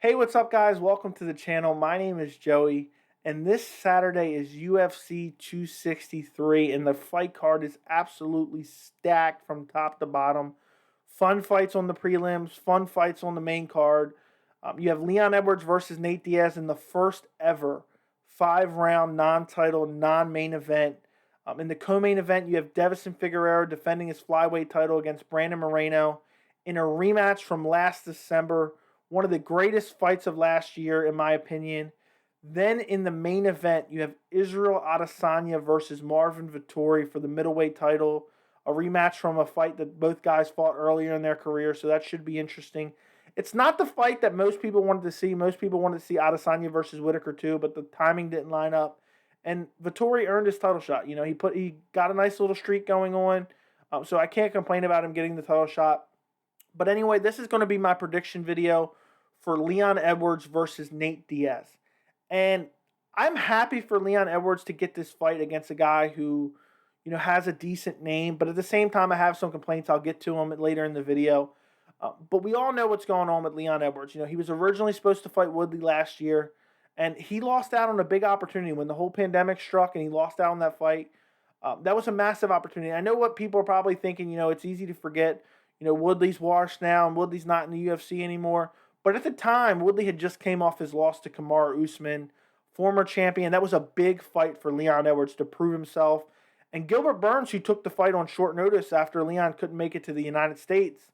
Hey, what's up, guys? Welcome to the channel. My name is Joey, and this Saturday is UFC 263, and the fight card is absolutely stacked from top to bottom. Fun fights on the prelims, fun fights on the main card. You have Leon Edwards versus Nate Diaz in the first ever 5-round non-title, non-main event. In the co-main event, you have Devison Figueroa defending his flyweight title against Brandon Moreno in a rematch from last December, one of the greatest fights of last year, in my opinion. Then in the main event, you have Israel Adesanya versus Marvin Vettori for the middleweight title, a rematch from a fight that both guys fought earlier in their career, so that should be interesting. It's not the fight that most people wanted to see. Most people wanted to see Adesanya versus Whitaker too, but the timing didn't line up. And Vettori earned his title shot. He got a nice little streak going on, so I can't complain about him getting the title shot. But anyway, this is going to be my prediction video for Leon Edwards versus Nate Diaz. And I'm happy for Leon Edwards to get this fight against a guy who, has a decent name. But at the same time, I have some complaints. I'll get to them later in the video. But we all know what's going on with Leon Edwards. He was originally supposed to fight Woodley last year, and he lost out on a big opportunity when the whole pandemic struck, and he lost out on that fight. That was a massive opportunity. I know what people are probably thinking. It's easy to forget. Woodley's washed now, and Woodley's not in the UFC anymore. But at the time, Woodley had just came off his loss to Kamaru Usman, former champion. That was a big fight for Leon Edwards to prove himself. And Gilbert Burns, who took the fight on short notice after Leon couldn't make it to the United States,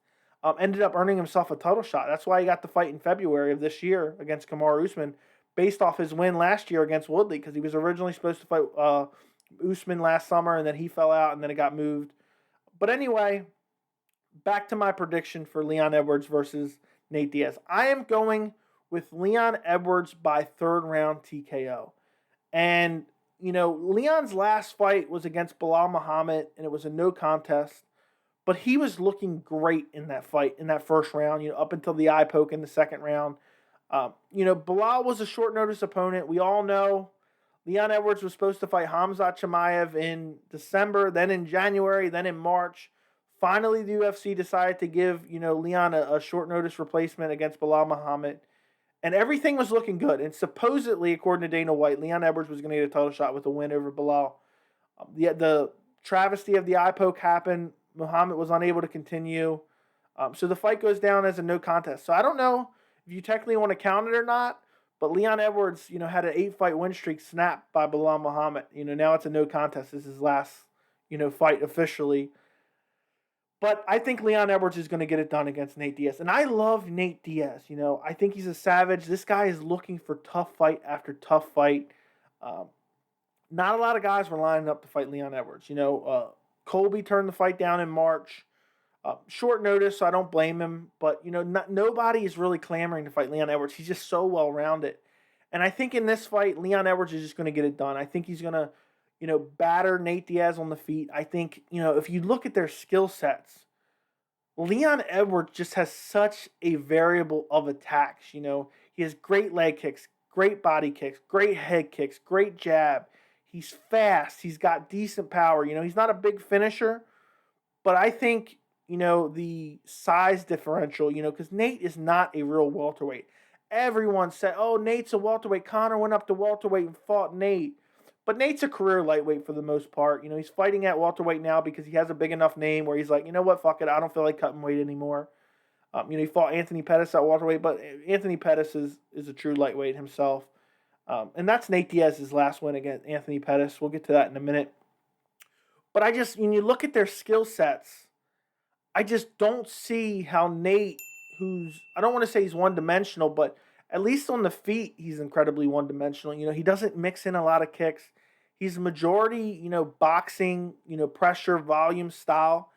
ended up earning himself a title shot. That's why he got the fight in February of this year against Kamaru Usman, based off his win last year against Woodley, because he was originally supposed to fight Usman last summer, and then he fell out, and then it got moved. But anyway, back to my prediction for Leon Edwards versus Nate Diaz. I am going with Leon Edwards by third round TKO. And, Leon's last fight was against Bilal Muhammad, and it was a no contest. But he was looking great in that fight, in that first round, up until the eye poke in the second round. Bilal was a short notice opponent. We all know Leon Edwards was supposed to fight Hamzat Chimaev in December, then in January, then in March. Finally, the UFC decided to give, Leon a short notice replacement against Bilal Muhammad. And everything was looking good. And supposedly, according to Dana White, Leon Edwards was going to get a title shot with a win over Bilal. The travesty of the eye poke happened. Muhammad was unable to continue. So the fight goes down as a no contest. So I don't know if you technically want to count it or not, but Leon Edwards, had an 8-fight win streak snapped by Bilal Muhammad. Now it's a no contest. This is his last, fight officially. But I think Leon Edwards is going to get it done against Nate Diaz. And I love Nate Diaz. I think he's a savage. This guy is looking for tough fight after tough fight. Not a lot of guys were lining up to fight Leon Edwards. Colby turned the fight down in March. Short notice, so I don't blame him. But, nobody is really clamoring to fight Leon Edwards. He's just so well-rounded. And I think in this fight, Leon Edwards is just going to get it done. I think he's going to, batter Nate Diaz on the feet. I think, if you look at their skill sets, Leon Edwards just has such a variable of attacks. He has great leg kicks, great body kicks, great head kicks, great jab. He's fast. He's got decent power. He's not a big finisher, but I think, the size differential, because Nate is not a real welterweight. Everyone said, oh, Nate's a welterweight. Conor went up to welterweight and fought Nate. But Nate's a career lightweight for the most part. He's fighting at welterweight now because he has a big enough name where he's like, you know what, fuck it, I don't feel like cutting weight anymore. He fought Anthony Pettis at welterweight, but Anthony Pettis is a true lightweight himself. And that's Nate Diaz's last win against Anthony Pettis. We'll get to that in a minute. But when you look at their skill sets, I just don't see how Nate, I don't want to say he's one-dimensional, but at least on the feet, he's incredibly one-dimensional. He doesn't mix in a lot of kicks. He's majority, boxing, pressure, volume style.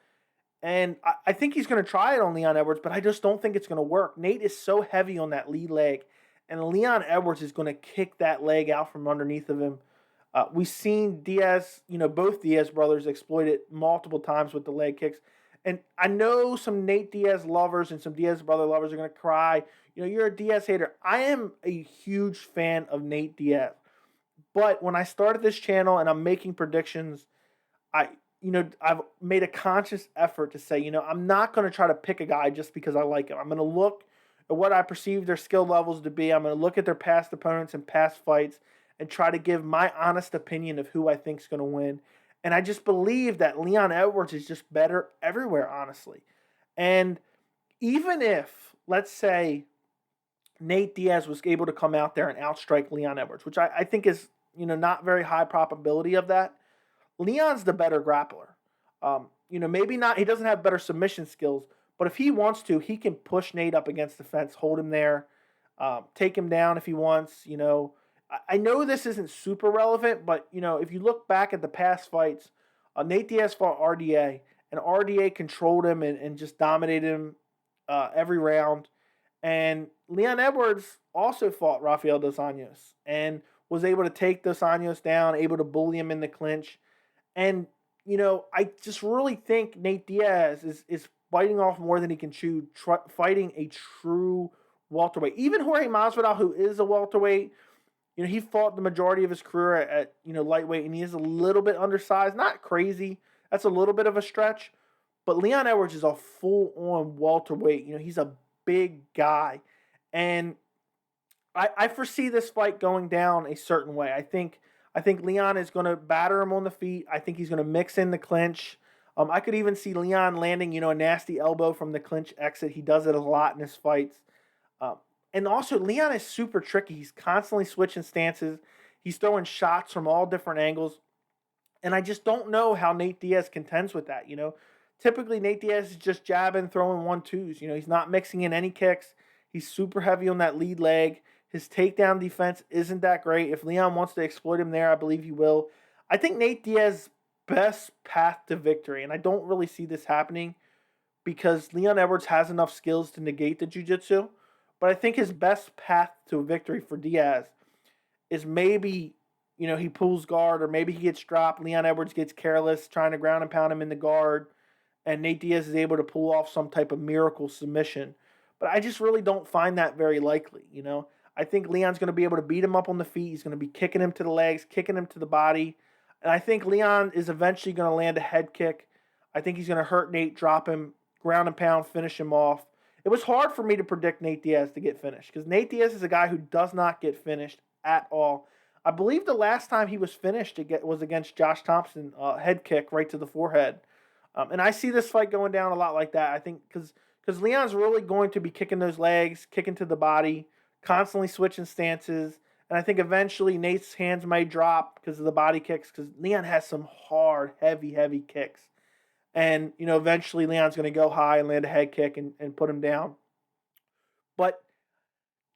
And I think he's going to try it on Leon Edwards, but I just don't think it's going to work. Nate is so heavy on that lead leg, and Leon Edwards is going to kick that leg out from underneath of him. We've seen Diaz, both Diaz brothers exploit it multiple times with the leg kicks. And I know some Nate Diaz lovers and some Diaz brother lovers are going to cry, you're a Diaz hater. I am a huge fan of Nate Diaz. But when I started this channel and I'm making predictions, I've made a conscious effort to say, I'm not going to try to pick a guy just because I like him. I'm going to look what I perceive their skill levels to be. I'm going to look at their past opponents and past fights and try to give my honest opinion of who I think is going to win. And I just believe that Leon Edwards is just better everywhere, honestly. And even if, let's say, Nate Diaz was able to come out there and outstrike Leon Edwards, which I think is, not very high probability of that. Leon's the better grappler. Maybe not, he doesn't have better submission skills, but if he wants to, he can push Nate up against the fence, hold him there, take him down if he wants. I know this isn't super relevant, but, if you look back at the past fights, Nate Diaz fought RDA, and RDA controlled him and just dominated him every round. And Leon Edwards also fought Rafael Dos Anjos and was able to take Dos Anjos down, able to bully him in the clinch. And, I just really think Nate Diaz is biting off more than he can chew, fighting a true welterweight. Even Jorge Masvidal, who is a welterweight, he fought the majority of his career at lightweight, and he is a little bit undersized. Not crazy. That's a little bit of a stretch. But Leon Edwards is a full-on welterweight. He's a big guy. And I foresee this fight going down a certain way. I think Leon is going to batter him on the feet. I think he's going to mix in the clinch. I could even see Leon landing, a nasty elbow from the clinch exit. He does it a lot in his fights. And also, Leon is super tricky. He's constantly switching stances. He's throwing shots from all different angles. And I just don't know how Nate Diaz contends with that, Typically, Nate Diaz is just jabbing, throwing 1-2s. He's not mixing in any kicks. He's super heavy on that lead leg. His takedown defense isn't that great. If Leon wants to exploit him there, I believe he will. I think Nate Diaz's best path to victory, and I don't really see this happening because Leon Edwards has enough skills to negate the jiu-jitsu, but I think his best path to a victory for Diaz is maybe, he pulls guard or maybe he gets dropped. Leon Edwards gets careless, trying to ground and pound him in the guard, and Nate Diaz is able to pull off some type of miracle submission. But I just really don't find that very likely, I think Leon's going to be able to beat him up on the feet. He's going to be kicking him to the legs, kicking him to the body. And I think Leon is eventually going to land a head kick. I think he's going to hurt Nate, drop him, ground and pound, finish him off. It was hard for me to predict Nate Diaz to get finished because Nate Diaz is a guy who does not get finished at all. I believe the last time he was finished was against Josh Thompson, head kick right to the forehead. And I see this fight going down a lot like that. I think because Leon's really going to be kicking those legs, kicking to the body, constantly switching stances. And I think eventually Nate's hands may drop because of the body kicks because Leon has some hard, heavy kicks. And, eventually Leon's going to go high and land a head kick and put him down. But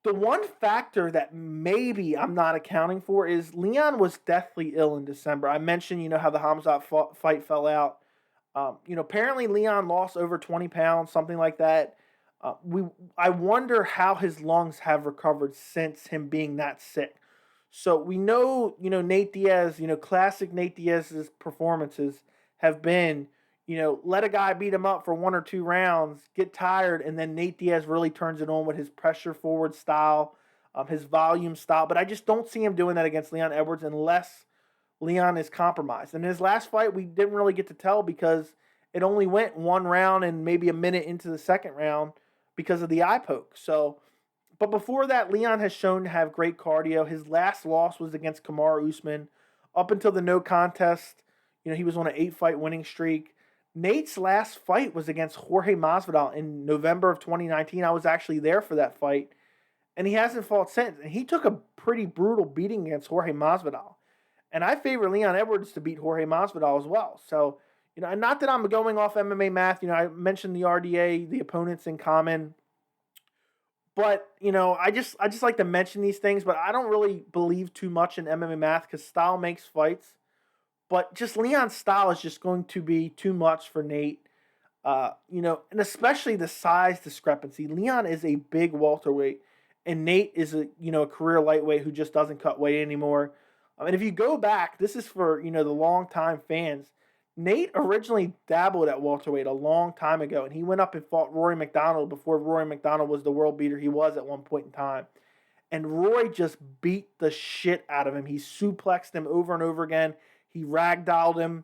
the one factor that maybe I'm not accounting for is Leon was deathly ill in December. I mentioned, how the Hamzat fight fell out. Apparently Leon lost over 20 pounds, something like that. I wonder how his lungs have recovered since him being that sick. So we know, Nate Diaz, classic Nate Diaz's performances have been, let a guy beat him up for 1 or 2 rounds, get tired, and then Nate Diaz really turns it on with his pressure forward style, his volume style. But I just don't see him doing that against Leon Edwards unless Leon is compromised. And in his last fight, we didn't really get to tell because it only went 1 round and maybe a minute into the second round because of the eye poke. So, but before that, Leon has shown to have great cardio. His last loss was against Kamaru Usman. Up until the no contest, he was on an 8-fight winning streak. Nate's last fight was against Jorge Masvidal in November of 2019. I was actually there for that fight, and he hasn't fought since. And he took a pretty brutal beating against Jorge Masvidal. And I favor Leon Edwards to beat Jorge Masvidal as well. So, and not that I'm going off MMA math. I mentioned the RDA, the opponents in common. But, I just like to mention these things, but I don't really believe too much in MMA math because style makes fights. But just Leon's style is just going to be too much for Nate. And especially the size discrepancy. Leon is a big welterweight, and Nate is a career lightweight who just doesn't cut weight anymore. And if you go back, this is for the long-time fans. Nate originally dabbled at welterweight a long time ago, and he went up and fought Rory McDonald before Rory McDonald was the world beater he was at one point in time. And Roy just beat the shit out of him. He suplexed him over and over again. He ragdolled him.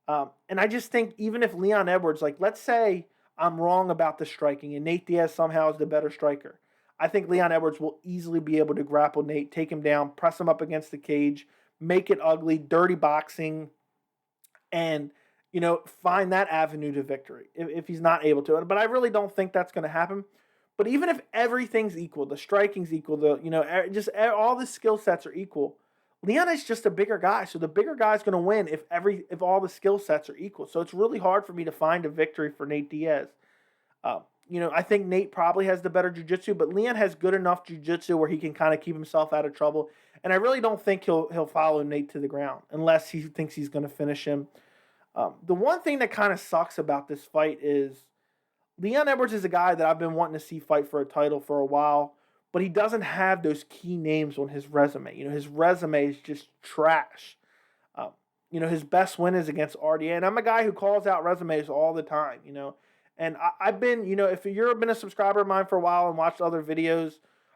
And I just think even if Leon Edwards, let's say I'm wrong about the striking and Nate Diaz somehow is the better striker. I think Leon Edwards will easily be able to grapple Nate, take him down, press him up against the cage, make it ugly, dirty boxing, and find that avenue to victory if he's not able to. But I really don't think that's going to happen. But even if everything's equal, the striking's equal, just all the skill sets are equal, Leon is just a bigger guy. So the bigger guy's going to win if all the skill sets are equal. So it's really hard for me to find a victory for Nate Diaz. I think Nate probably has the better jiu-jitsu, but Leon has good enough jiu-jitsu where he can kind of keep himself out of trouble. And I really don't think he'll follow Nate to the ground unless he thinks he's going to finish him. The one thing that kind of sucks about this fight is Leon Edwards is a guy that I've been wanting to see fight for a title for a while, but he doesn't have those key names on his resume. His resume is just trash. His best win is against RDA, and I'm a guy who calls out resumes all the time, And I've been, if you've been a subscriber of mine for a while and watched other videos,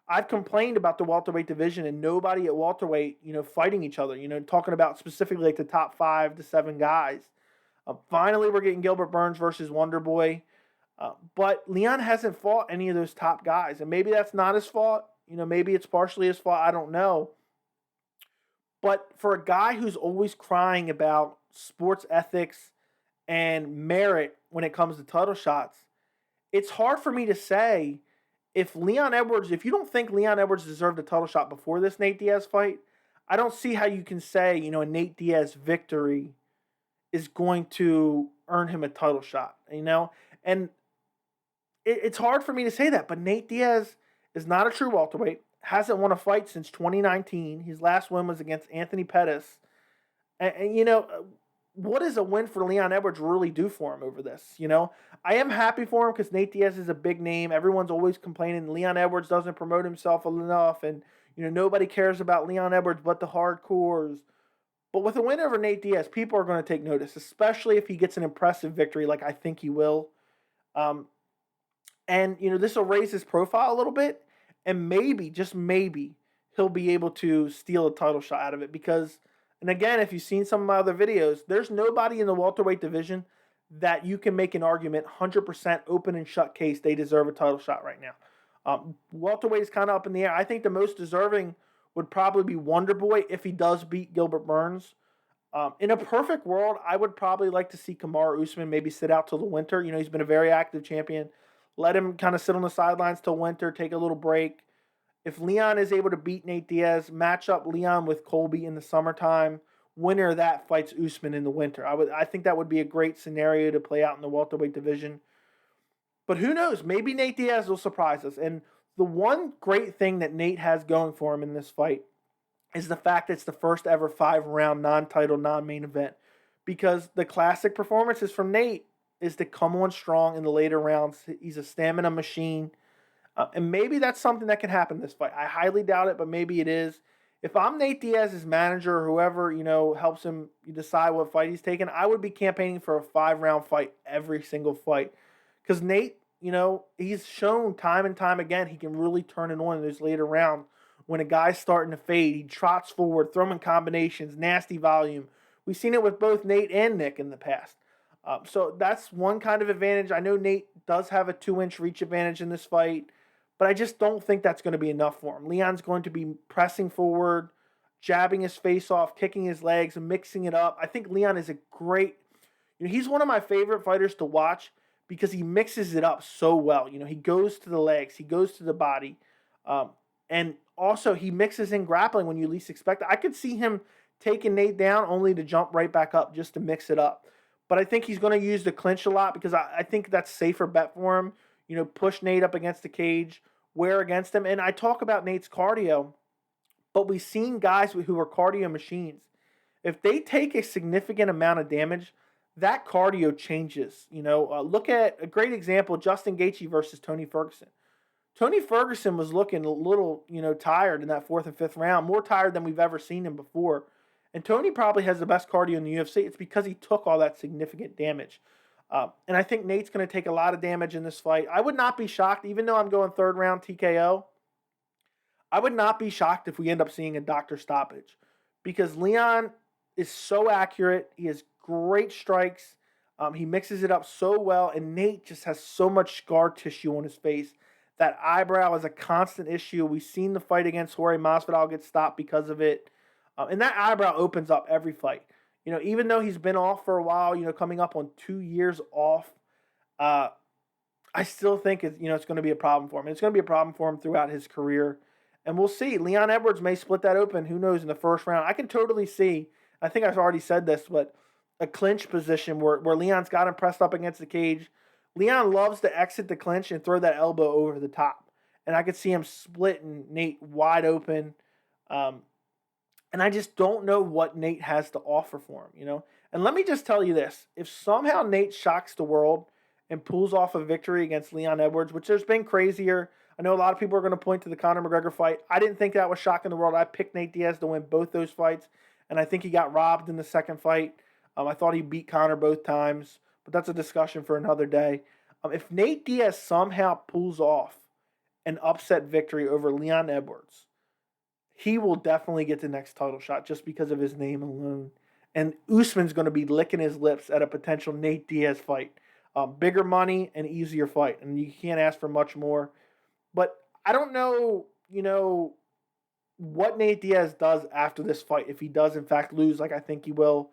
I've complained about the welterweight division and nobody at welterweight, fighting each other, talking about specifically like the top 5 to 7 guys. Finally, we're getting Gilbert Burns versus Wonderboy. But Leon hasn't fought any of those top guys. And maybe that's not his fault. Maybe it's partially his fault. I don't know. But for a guy who's always crying about sports ethics and merit when it comes to title shots, it's hard for me to say if you don't think Leon Edwards deserved a title shot before this Nate Diaz fight, I don't see how you can say, a Nate Diaz victory is going to earn him a title shot, And it's hard for me to say that, but Nate Diaz is not a true welterweight, hasn't won a fight since 2019. His last win was against Anthony Pettis. And what does a win for Leon Edwards really do for him over this? I am happy for him because Nate Diaz is a big name. Everyone's always complaining Leon Edwards doesn't promote himself enough, and nobody cares about Leon Edwards but the hardcores. But with a win over Nate Diaz, people are going to take notice, especially if he gets an impressive victory like I think he will. This will raise his profile a little bit, and maybe, just maybe, he'll be able to steal a title shot out of it because, and again, if you've seen some of my other videos, there's nobody in the welterweight division that you can make an argument 100% open and shut case they deserve a title shot right now. Welterweight is kind of up in the air. I think the most deserving would probably be Wonderboy if he does beat Gilbert Burns. In a perfect world, I would probably like to see Kamaru Usman maybe sit out till the winter. He's been a very active champion. Let him kind of sit on the sidelines till winter, take a little break. If Leon is able to beat Nate Diaz, match up Leon with Colby in the summertime, winner of that fights Usman in the winter. I think that would be a great scenario to play out in the welterweight division. But who knows? Maybe Nate Diaz will surprise us. And the one great thing that Nate has going for him in this fight is the fact that it's the first ever 5-round non-title, non-main event. Because the classic performances from Nate is to come on strong in the later rounds. He's a stamina machine. And maybe that's something that can happen in this fight. I highly doubt it, but maybe it is. If I'm Nate Diaz's manager or whoever, helps him decide what fight he's taking, I would be campaigning for a 5-round fight every single fight. Because Nate, he's shown time and time again he can really turn it on in those later rounds. When a guy's starting to fade, he trots forward, throwing combinations, nasty volume. We've seen it with both Nate and Nick in the past. So that's one kind of advantage. I know Nate does have a 2-inch reach advantage in this fight, but I just don't think that's going to be enough for him. Leon's going to be pressing forward, jabbing his face off, kicking his legs, and mixing it up. I think Leon is a great, he's one of my favorite fighters to watch because he mixes it up so well. He goes to the legs, he goes to the body, and also he mixes in grappling when you least expect it. I could see him taking Nate down only to jump right back up just to mix it up. But I think he's going to use the clinch a lot because I think that's a safer bet for him. Push Nate up against the cage, wear against him. And I talk about Nate's cardio, but we've seen guys who are cardio machines. If they take a significant amount of damage, that cardio changes. Look at a great example, Justin Gaethje versus Tony Ferguson. Tony Ferguson was looking a little, tired in that 4th and 5th round, more tired than we've ever seen him before. And Tony probably has the best cardio in the UFC. It's because he took all that significant damage. And I think Nate's going to take a lot of damage in this fight. I would not be shocked, even though I'm going 3rd round TKO, I would not be shocked if we end up seeing a doctor stoppage. Because Leon is so accurate. He has great strikes. He mixes it up so well. And Nate just has so much scar tissue on his face That eyebrow is a constant issue. We've seen the fight against Jorge Masvidal get stopped because of it. And that eyebrow opens up every fight. Even though he's been off for a while, coming up on 2 years off, uh, I still think it's going to be a problem for him. And it's going to be a problem for him throughout his career. And we'll see. Leon Edwards may split that open. Who knows in the first round? I can totally see. I think I've already said this, but a clinch position where Leon's got him pressed up against the cage. Leon loves to exit the clinch and throw that elbow over the top. And I could see him splitting Nate wide open. And I just don't know what Nate has to offer for him. And let me just tell you this. If somehow Nate shocks the world and pulls off a victory against Leon Edwards, which there's been crazier. I know a lot of people are going to point to the Conor McGregor fight. I didn't think that was shocking the world. I picked Nate Diaz to win both those fights, and I think he got robbed in the second fight. I thought he beat Conor both times, but that's a discussion for another day. If Nate Diaz somehow pulls off an upset victory over Leon Edwards, he will definitely get the next title shot just because of his name alone. And Usman's going to be licking his lips at a potential Nate Diaz fight. Bigger money and easier fight, and you can't ask for much more. But I don't know, what Nate Diaz does after this fight. If he does, in fact, lose, like I think he will,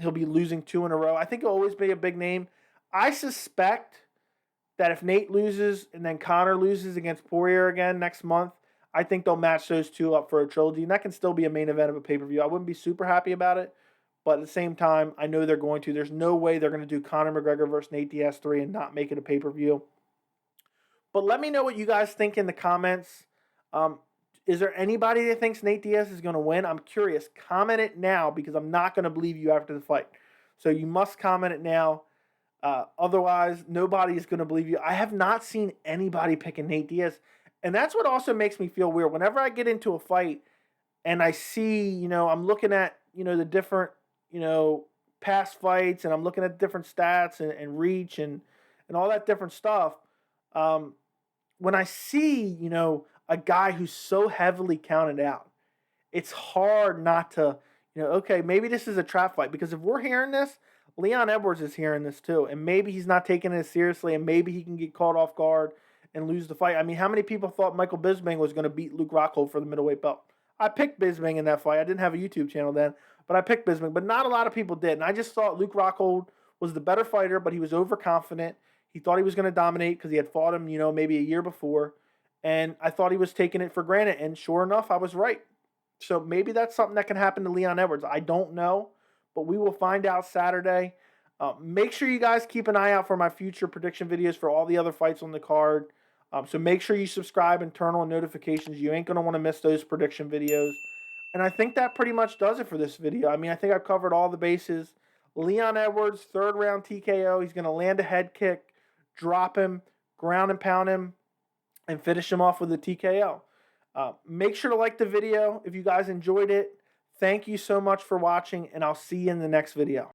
he'll be losing 2 in a row. I think he'll always be a big name. I suspect that if Nate loses and then Conor loses against Poirier again next month, I think they'll match those two up for a trilogy, and that can still be a main event of a pay-per-view. I wouldn't be super happy about it, but at the same time, I know they're going to. There's no way they're going to do Conor McGregor versus Nate Diaz 3 and not make it a pay-per-view. But let me know what you guys think in the comments. Is there anybody that thinks Nate Diaz is going to win? I'm curious. Comment it now because I'm not going to believe you after the fight. So you must comment it now. Otherwise, nobody is going to believe you. I have not seen anybody picking Nate Diaz. And that's what also makes me feel weird. Whenever I get into a fight and I see, I'm looking at, the different, past fights, and I'm looking at different stats and reach and all that different stuff. When I see, a guy who's so heavily counted out, it's hard not to, okay, maybe this is a trap fight. Because if we're hearing this, Leon Edwards is hearing this too. And maybe he's not taking it seriously, and maybe he can get caught off guard and lose the fight. I mean, how many people thought Michael Bisping was going to beat Luke Rockhold for the middleweight belt? I picked Bisping in that fight. I didn't have a YouTube channel then, but I picked Bisping. But not a lot of people did. And I just thought Luke Rockhold was the better fighter, but he was overconfident. He thought he was going to dominate because he had fought him, maybe a year before. And I thought he was taking it for granted. And sure enough, I was right. So maybe that's something that can happen to Leon Edwards. I don't know, but we will find out Saturday. Make sure you guys keep an eye out for my future prediction videos for all the other fights on the card. So make sure you subscribe and turn on notifications. You ain't going to want to miss those prediction videos. And I think that pretty much does it for this video. I mean, I think I've covered all the bases. Leon Edwards, 3rd round TKO. He's going to land a head kick, drop him, ground and pound him, and finish him off with a TKO. Make sure to like the video if you guys enjoyed it. Thank you so much for watching, and I'll see you in the next video.